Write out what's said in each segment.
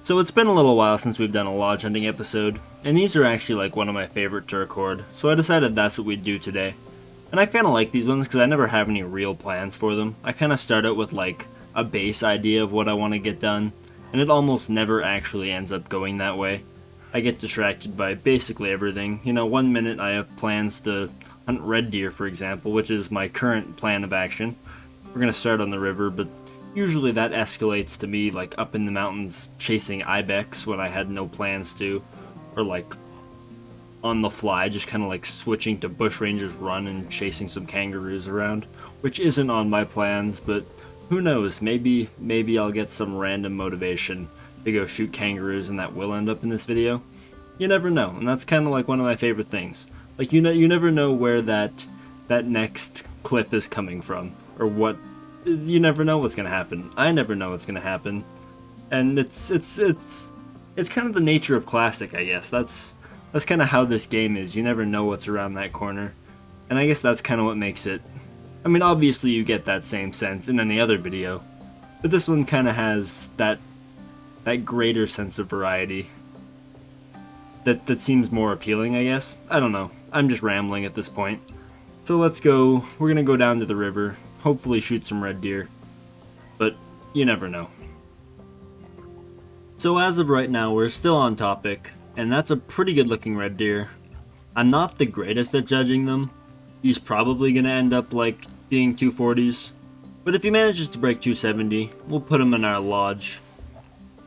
So it's been a little while since we've done a lodge hunting episode, and these are actually like one of my favorite to record, so I decided that's what we'd do today. And I kinda like these ones because I never have any real plans for them. I kinda start out with like a base idea of what I want to get done, and it almost never actually ends up going that way. I get distracted by basically everything. You know, one minute I have plans to hunt red deer, for example, which is my current plan of action. We're gonna start on the river, but usually that escalates to me like up in the mountains chasing ibex when I had no plans to, or like on the fly just kind of like switching to bushrangers run and chasing some kangaroos around, which isn't on my plans, but who knows, maybe I'll get some random motivation to go shoot kangaroos and that will end up in this video. You never know, and that's kind of like one of my favorite things. Like you never know where that next clip is coming from, or what. You never know what's gonna happen. I never know what's gonna happen, and it's kind of the nature of classic, I guess. That's kind of how this game is. You never know what's around that corner, and I guess that's kind of what makes it. I mean, obviously you get that same sense in any other video, but this one kind of has that greater sense of variety. That seems more appealing, I guess. I don't know. I'm just rambling at this point. So let's go. We're gonna go down to the river. Hopefully shoot some red deer, but you never know. So as of right now, we're still on topic, and that's a pretty good looking red deer. I'm not the greatest at judging them. He's probably gonna end up like being 240s, but if he manages to break 270, we'll put him in our lodge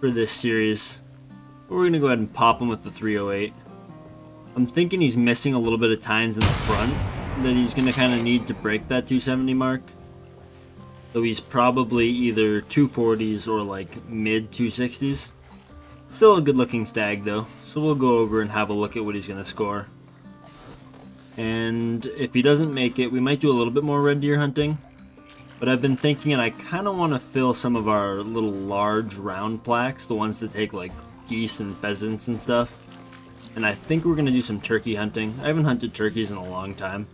for this series. We're gonna go ahead and pop him with the 308. I'm thinking he's missing a little bit of tines in the front that he's gonna kind of need to break that 270 mark. So he's probably either 240s or like mid 260s. Still a good looking stag though, so we'll go over and have a look at what he's going to score. And if he doesn't make it, we might do a little bit more red deer hunting. But I've been thinking, and I kind of want to fill some of our little large round plaques, the ones that take like geese and pheasants and stuff. And I think we're going to do some turkey hunting. I haven't hunted turkeys in a long time,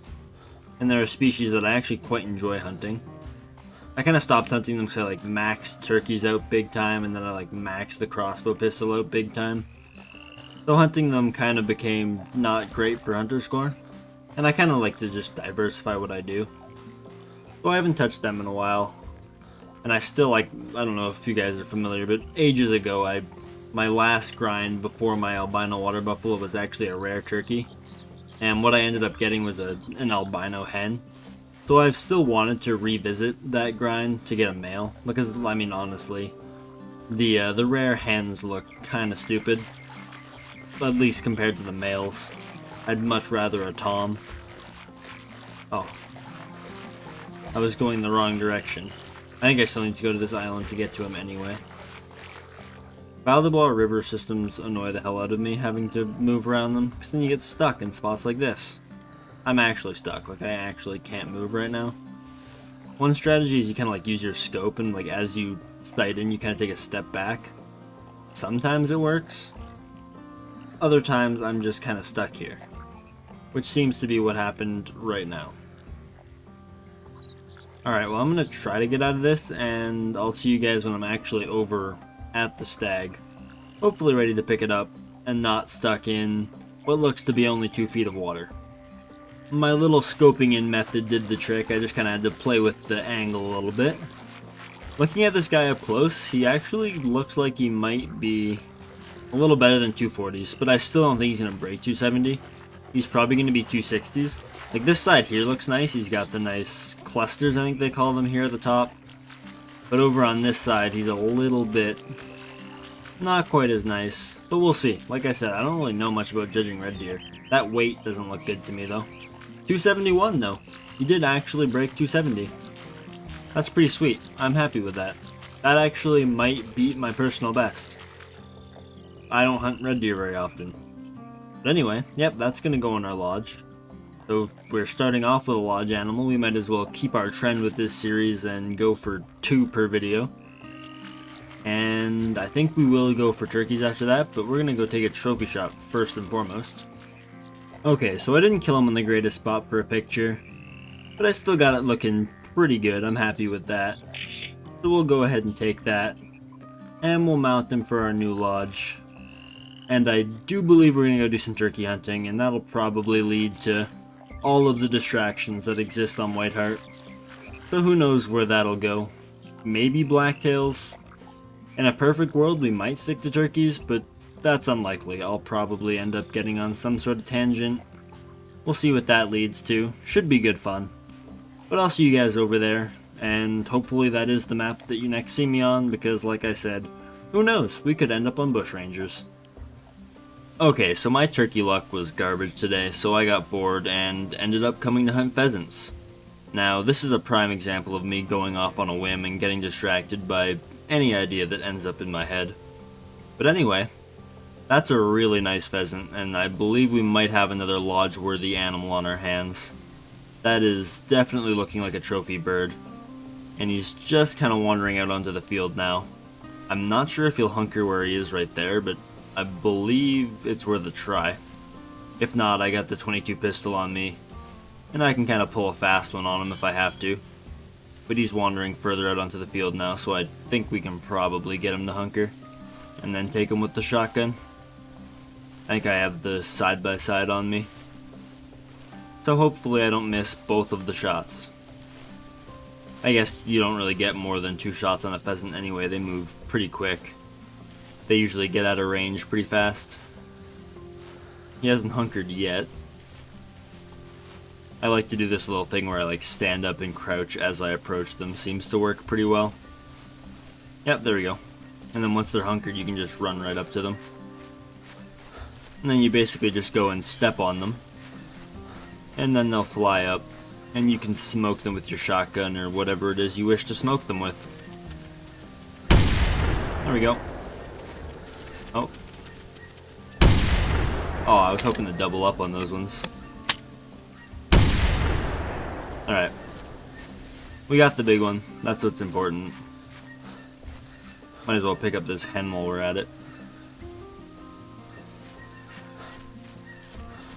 and they're a species that I actually quite enjoy hunting. I kind of stopped hunting them because I like maxed turkeys out big time, and then I like maxed the crossbow pistol out big time. So hunting them kind of became not great for hunter score, and I kind of like to just diversify what I do. So I haven't touched them in a while, and I still like, I don't know if you guys are familiar, but ages ago my last grind before my albino water buffalo was actually a rare turkey, and what I ended up getting was an albino hen. So I've still wanted to revisit that grind to get a male, because, I mean, honestly, the rare hens look kind of stupid, at least compared to the males. I'd much rather a tom. Oh. I was going the wrong direction. I think I still need to go to this island to get to him anyway. Val-de-Bois river systems annoy the hell out of me, having to move around them, because then you get stuck in spots like this. I'm actually stuck, like I actually can't move right now. One strategy is you kind of like use your scope, and like as you sight in, you kind of take a step back. Sometimes it works. Other times I'm just kind of stuck here, which seems to be what happened right now. Alright, well I'm going to try to get out of this, and I'll see you guys when I'm actually over at the stag. Hopefully ready to pick it up, and not stuck in what looks to be only 2 feet of water. My little scoping in method did the trick. I just kind of had to play with the angle a little bit. Looking at this guy up close, he actually looks like he might be a little better than 240s, but I still don't think he's going to break 270. He's probably going to be 260s. Like this side here looks nice. He's got the nice clusters, I think they call them here at the top. But over on this side, he's a little bit not quite as nice, but we'll see. Like I said, I don't really know much about judging red deer. That weight doesn't look good to me though. 271 though. He did actually break 270. That's pretty sweet. I'm happy with that. That actually might beat my personal best. I don't hunt red deer very often. But anyway, yep, that's gonna go in our lodge. So we're starting off with a lodge animal. We might as well keep our trend with this series and go for 2 per video. And I think we will go for turkeys after that, but we're gonna go take a trophy shot first and foremost. Okay, so I didn't kill him on the greatest spot for a picture, but I still got it looking pretty good. I'm happy with that. So we'll go ahead and take that. and we'll mount them for our new lodge. And I do believe we're gonna go do some turkey hunting, and that'll probably lead to all of the distractions that exist on Whiteheart. So who knows where that'll go. Maybe blacktails. In a perfect world, we might stick to turkeys, but that's unlikely. I'll probably end up getting on some sort of tangent. We'll see what that leads to. Should be good fun. But I'll see you guys over there, and hopefully that is the map that you next see me on, because like I said, who knows, we could end up on bushrangers. Okay, so my turkey luck was garbage today, so I got bored and ended up coming to hunt pheasants. Now, this is a prime example of me going off on a whim and getting distracted by any idea that ends up in my head. But anyway, that's a really nice pheasant, and I believe we might have another lodge-worthy animal on our hands. That is definitely looking like a trophy bird, and he's just kind of wandering out onto the field now. I'm not sure if he'll hunker where he is right there, but I believe it's worth a try. If not, I got the 22 pistol on me, and I can kind of pull a fast one on him if I have to. But he's wandering further out onto the field now, so I think we can probably get him to hunker, and then take him with the shotgun. I think I have the side-by-side on me, so hopefully I don't miss both of the shots. I guess you don't really get more than 2 shots on a pheasant anyway, they move pretty quick. They usually get out of range pretty fast. He hasn't hunkered yet. I like to do this little thing where I like stand up and crouch as I approach them. Seems to work pretty well. Yep, there we go. And then once they're hunkered, you can just run right up to them. And then you basically just go and step on them. And then they'll fly up. And you can smoke them with your shotgun or whatever it is you wish to smoke them with. There we go. Oh. Oh, I was hoping to double up on those ones. Alright. We got the big one. That's what's important. Might as well pick up this hen while we're at it.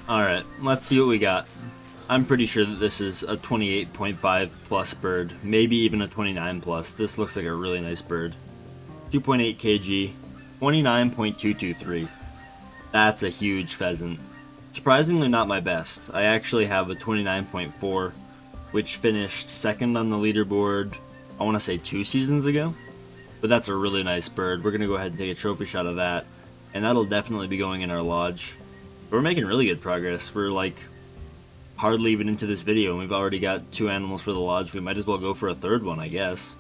Alright, let's see what we got. I'm pretty sure that this is a 28.5 plus bird. Maybe even a 29 plus. This looks like a really nice bird. 2.8 kg. 29.223. That's a huge pheasant. Surprisingly not my best. I actually have a 29.4, which finished second on the leaderboard, I want to say 2 seasons ago. But that's a really nice bird. We're going to go ahead and take a trophy shot of that, and that'll definitely be going in our lodge. But we're making really good progress. We're like hardly even into this video, and we've already got 2 animals for the lodge. We might as well go for a 3rd one, I guess.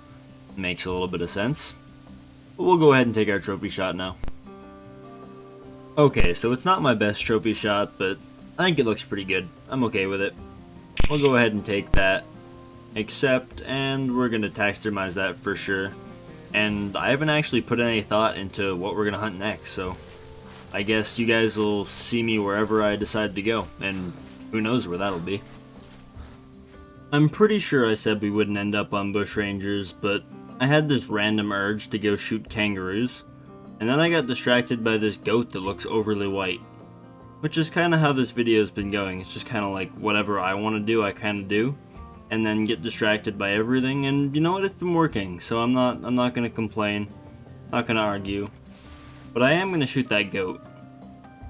Makes a little bit of sense. But we'll go ahead and take our trophy shot now. Okay, so it's not my best trophy shot, but I think it looks pretty good. I'm okay with it. We'll go ahead and take that. Accept, and we're going to taxidermize that for sure. And I haven't actually put any thought into what we're going to hunt next, so I guess you guys will see me wherever I decide to go, and who knows where that'll be. I'm pretty sure I said we wouldn't end up on bushrangers, but I had this random urge to go shoot kangaroos, and then I got distracted by this goat that looks overly white. Which is kind of how this video's been going. It's just kind of like whatever I want to do, I kind of do, and then get distracted by everything. And you know what? It's been working, so I'm not gonna complain, not gonna argue. But I am gonna shoot that goat.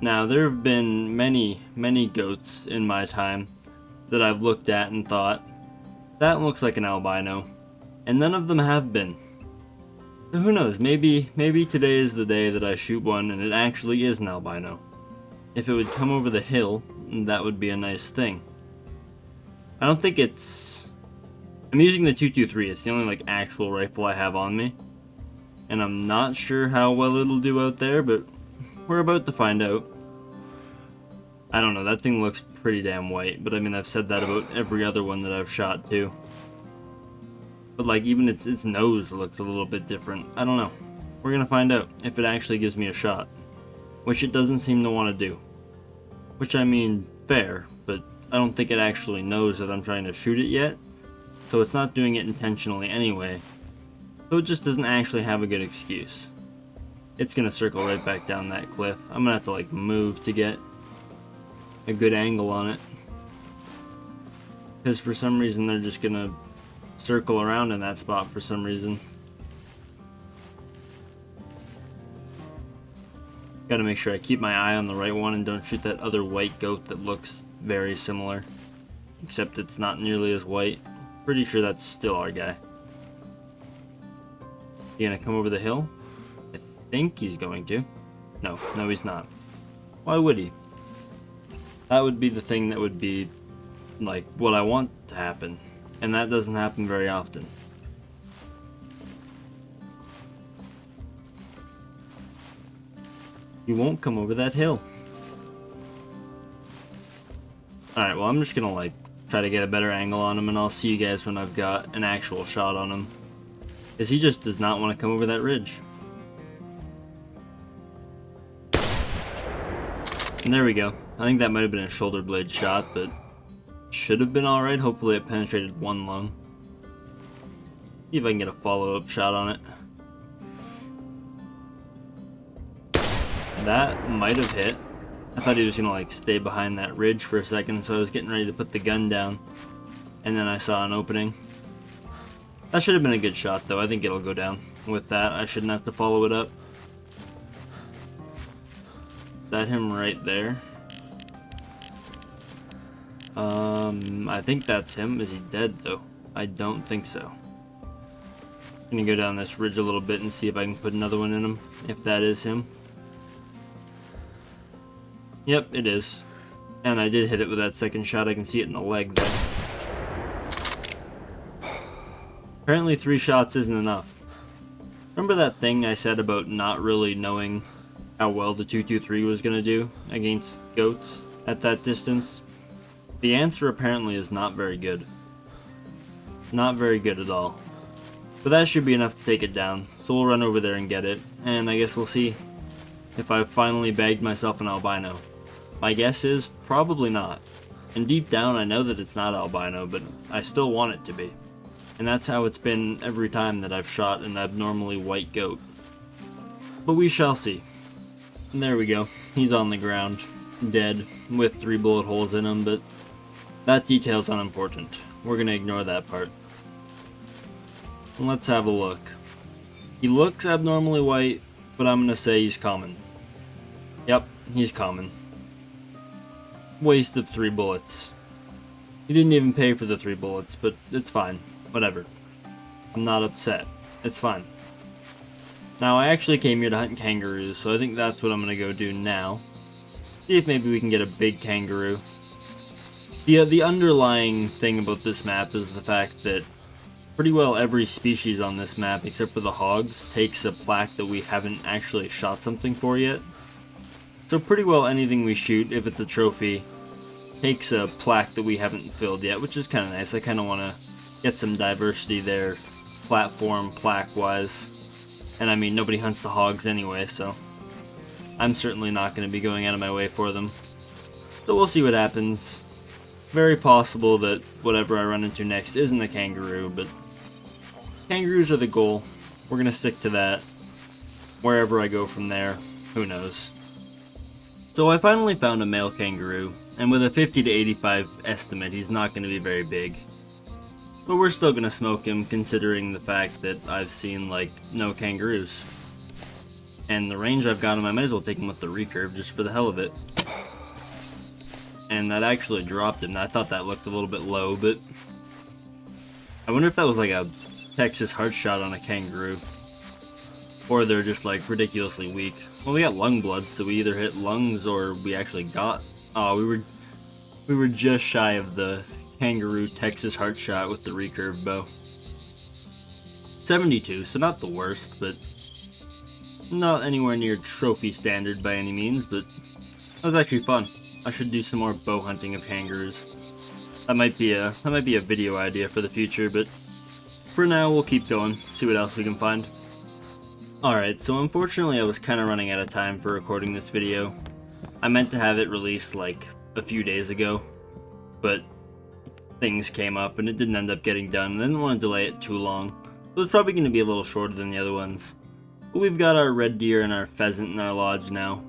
Now there have been many goats in my time that I've looked at and thought that looks like an albino, and none of them have been. So who knows? Maybe today is the day that I shoot one and it actually is an albino. If it would come over the hill, that would be a nice thing. I don't think it's... I'm using the 223, it's the only like actual rifle I have on me. And I'm not sure how well it'll do out there, but we're about to find out. I don't know, that thing looks pretty damn white, but I mean I've said that about every other one that I've shot too. But like even its nose looks a little bit different. I don't know. We're gonna find out if it actually gives me a shot. Which it doesn't seem to want to do. Which I mean, fair, but I don't think it actually knows that I'm trying to shoot it yet. So it's not doing it intentionally anyway. So it just doesn't actually have a good excuse. It's gonna circle right back down that cliff. I'm gonna have to like move to get a good angle on it. Because for some reason they're just gonna circle around in that spot for some reason. Gotta make sure I keep my eye on the right one and don't shoot that other white goat that looks very similar. Except it's not nearly as white. Pretty sure that's still our guy. He gonna come over the hill? I think he's going to. No, he's not. Why would he? That would be the thing that would be, like, what I want to happen. And that doesn't happen very often. He won't come over that hill. Alright, well I'm just gonna like try to get a better angle on him and I'll see you guys when I've got an actual shot on him. Because he just does not want to come over that ridge. And there we go. I think that might have been a shoulder blade shot, but should have been alright. Hopefully it penetrated one lung. See if I can get a follow-up shot on it. That might have hit. I thought he was gonna like stay behind that ridge for a second, so I was getting ready to put the gun down. And then I saw an opening. That should have been a good shot though. I think it'll go down. With that, I shouldn't have to follow it up. Is that him right there? I think that's him. Is he dead though? I don't think so. I'm gonna go down this ridge a little bit and see if I can put another one in him, if that is him. Yep, it is. And I did hit it with that second shot. I can see it in the leg there. Apparently 3 shots isn't enough. Remember that thing I said about not really knowing how well the 223 was going to do against goats at that distance? The answer apparently is not very good. Not very good at all. But that should be enough to take it down, so we'll run over there and get it, and I guess we'll see if I've finally bagged myself an albino. My guess is probably not. And deep down I know that it's not albino, but I still want it to be. And that's how it's been every time that I've shot an abnormally white goat. But we shall see. And there we go. He's on the ground, dead, with 3 bullet holes in him, but that detail's unimportant. We're gonna ignore that part. And let's have a look. He looks abnormally white, but I'm gonna say he's common. Yep, he's common. Wasted 3 bullets. He didn't even pay for the 3 bullets, but it's fine. Whatever. I'm not upset. It's fine. Now, I actually came here to hunt kangaroos, so I think that's what I'm gonna go do now. See if maybe we can get a big kangaroo. The underlying thing about this map is the fact that pretty well every species on this map, except for the hogs, takes a plaque that we haven't actually shot something for yet. So pretty well anything we shoot, if it's a trophy, takes a plaque that we haven't filled yet, which is kind of nice. I kind of want to get some diversity there, platform, plaque-wise. And I mean, nobody hunts the hogs anyway, so I'm certainly not going to be going out of my way for them. So we'll see what happens. Very possible that whatever I run into next isn't a kangaroo, but kangaroos are the goal. We're going to stick to that. Wherever I go from there, who knows. So I finally found a male kangaroo, and with a 50 to 85 estimate, he's not going to be very big. But we're still going to smoke him, considering the fact that I've seen, like, no kangaroos. And the range I've got him, I might as well take him with the recurve, just for the hell of it. And that actually dropped him. I thought that looked a little bit low, but I wonder if that was like a Texas heart shot on a kangaroo. Or they're just like ridiculously weak. Well, we got lung blood, so we either hit lungs or we actually got... Oh, we were just shy of the kangaroo Texas heart shot with the recurve bow. 72, so not the worst, but not anywhere near trophy standard by any means, but that was actually fun. I should do some more bow hunting of kangaroos. That might be a video idea for the future, but for now we'll keep going, see what else we can find. Alright, so unfortunately I was kind of running out of time for recording this video. I meant to have it released like a few days ago, but things came up and it didn't end up getting done, and I didn't want to delay it too long. So it's probably going to be a little shorter than the other ones. But we've got our red deer and our pheasant in our lodge now.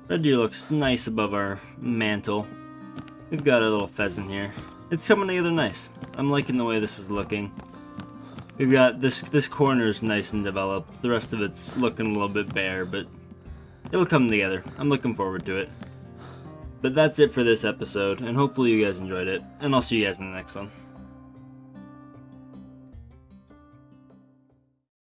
Red deer looks nice above our mantle. We've got our little pheasant here. It's coming together nice. I'm liking the way this is looking. We've got this corner is nice and developed. The rest of it's looking a little bit bare, but It'll come together. I'm looking forward to it. But that's it for this episode, and hopefully you guys enjoyed it, and I'll see you guys in the next one.